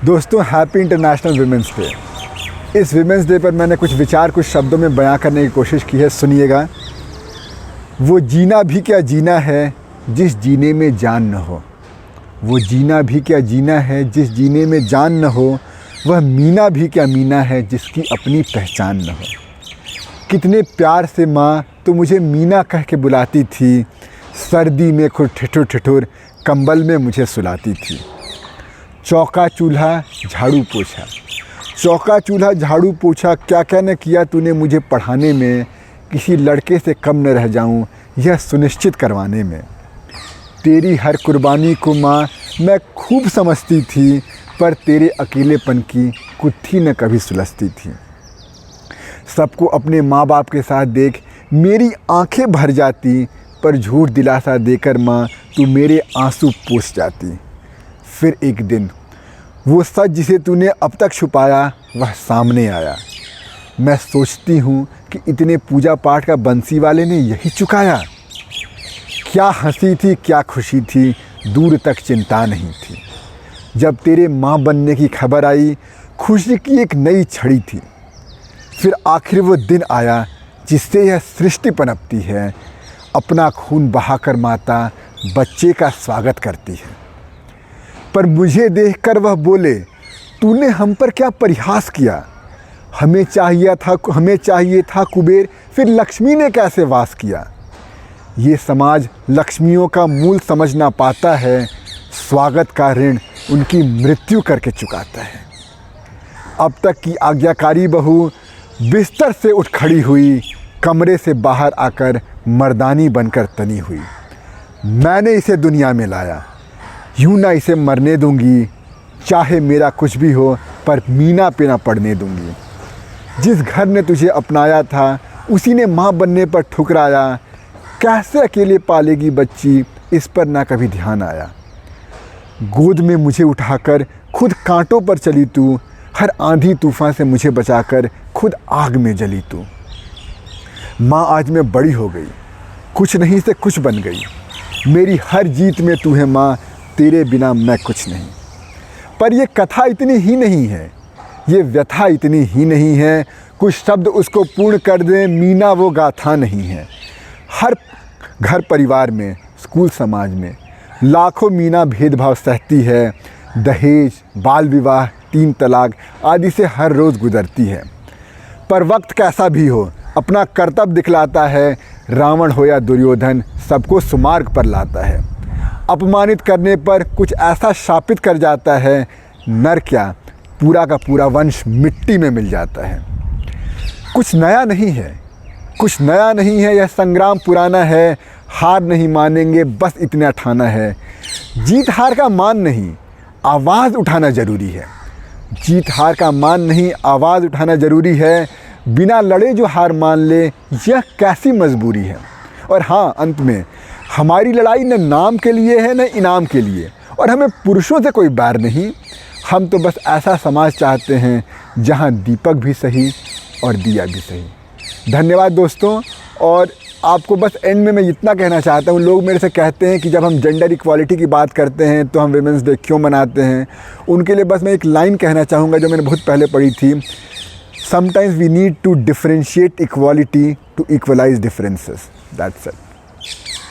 दोस्तों, happy international women's day. इस women's day पर मैंने कुछ विचार कुछ शब्दों में बयां करने की कोशिश की है। सुनिएगा। वो जीना भी क्या जीना है जिस जीने में जान न हो। वो जीना भी क्या जीना है जिस जीने में जान न हो। वह मीना भी क्या मीना है जिसकी अपनी पहचान न हो। कितने प्यार से माँ तो मुझे मीना कह के बुलाती थी। सर्दी में खुद ठिठुर ठिठुर कंबल में मुझे सुलाती थी। चौका चूल्हा झाड़ू पोछा, चौका चूल्हा झाड़ू पोछा, क्या क्या न किया तूने मुझे पढ़ाने में। किसी लड़के से कम न रह जाऊं यह सुनिश्चित करवाने में। तेरी हर कुर्बानी को माँ मैं खूब समझती थी, पर तेरे अकेलेपन की कुत्थी न कभी सुलझती थी। सबको अपने माँ बाप के साथ देख मेरी आंखें भर जाती, पर झूठ दिलासा देकर माँ तू मेरे आंसू पोंछ जाती। फिर एक दिन वो सच जिसे तूने अब तक छुपाया वह सामने आया। मैं सोचती हूँ कि इतने पूजा पाठ का बंसी वाले ने यही चुकाया। क्या हंसी थी, क्या खुशी थी, दूर तक चिंता नहीं थी। जब तेरे माँ बनने की खबर आई, खुशी की एक नई छड़ी थी। फिर आखिर वो दिन आया जिससे यह सृष्टि पनपती है। अपना खून बहाकर माता बच्चे का स्वागत करती है। पर मुझे देखकर वह बोले, तूने हम पर क्या परिहास किया। हमें चाहिए था कुबेर, फिर लक्ष्मी ने कैसे वास किया। ये समाज लक्ष्मियों का मूल समझ ना पाता है। स्वागत का ऋण उनकी मृत्यु करके चुकाता है। अब तक की आज्ञाकारी बहू बिस्तर से उठ खड़ी हुई, कमरे से बाहर आकर मर्दानी बनकर तनी हुई। मैंने इसे दुनिया में लाया, यूं ना इसे मरने दूंगी। चाहे मेरा कुछ भी हो, पर मीना पे ना पड़ने दूंगी। जिस घर ने तुझे अपनाया था उसी ने माँ बनने पर ठुकराया। कैसे अकेले पालेगी बच्ची, इस पर ना कभी ध्यान आया। गोद में मुझे उठाकर खुद कांटों पर चली तू। हर आंधी तूफान से मुझे बचाकर खुद आग में जली तू। माँ आज मैं बड़ी हो गई, कुछ नहीं से कुछ बन गई। मेरी हर जीत में तू है माँ, तेरे बिना मैं कुछ नहीं। पर ये कथा इतनी ही नहीं है, ये व्यथा इतनी ही नहीं है। कुछ शब्द उसको पूर्ण कर दें, मीना वो गाथा नहीं है। हर घर परिवार में, स्कूल समाज में लाखों मीना भेदभाव सहती है। दहेज, बाल विवाह, 3 तलाक आदि से हर रोज़ गुजरती है। पर वक्त कैसा भी हो अपना कर्तव्य दिखलाता है। रावण हो या दुर्योधन, सबको सुमार्ग पर लाता है। अपमानित करने पर कुछ ऐसा शापित कर जाता है, नर क्या पूरा का पूरा वंश मिट्टी में मिल जाता है। कुछ नया नहीं है, कुछ नया नहीं है, यह संग्राम पुराना है। हार नहीं मानेंगे, बस इतना ठाना है। जीत हार का मान नहीं, आवाज़ उठाना ज़रूरी है। जीत हार का मान नहीं, आवाज़ उठाना ज़रूरी है। बिना लड़े जो हार मान ले, यह कैसी मजबूरी है। और हाँ, अंत में हमारी लड़ाई न नाम के लिए है न इनाम के लिए, और हमें पुरुषों से कोई बैर नहीं। हम तो बस ऐसा समाज चाहते हैं जहाँ दीपक भी सही और दिया भी सही। धन्यवाद दोस्तों। और आपको बस एंड में मैं इतना कहना चाहता हूँ, लोग मेरे से कहते हैं कि जब हम जेंडर इक्वालिटी की बात करते हैं तो हम विमेंस डे क्यों मनाते हैं। उनके लिए बस मैं एक लाइन कहना चाहूँगा जो मैंने बहुत पहले पढ़ी थी। Sometimes we need to differentiate equality to equalize differences. That's it.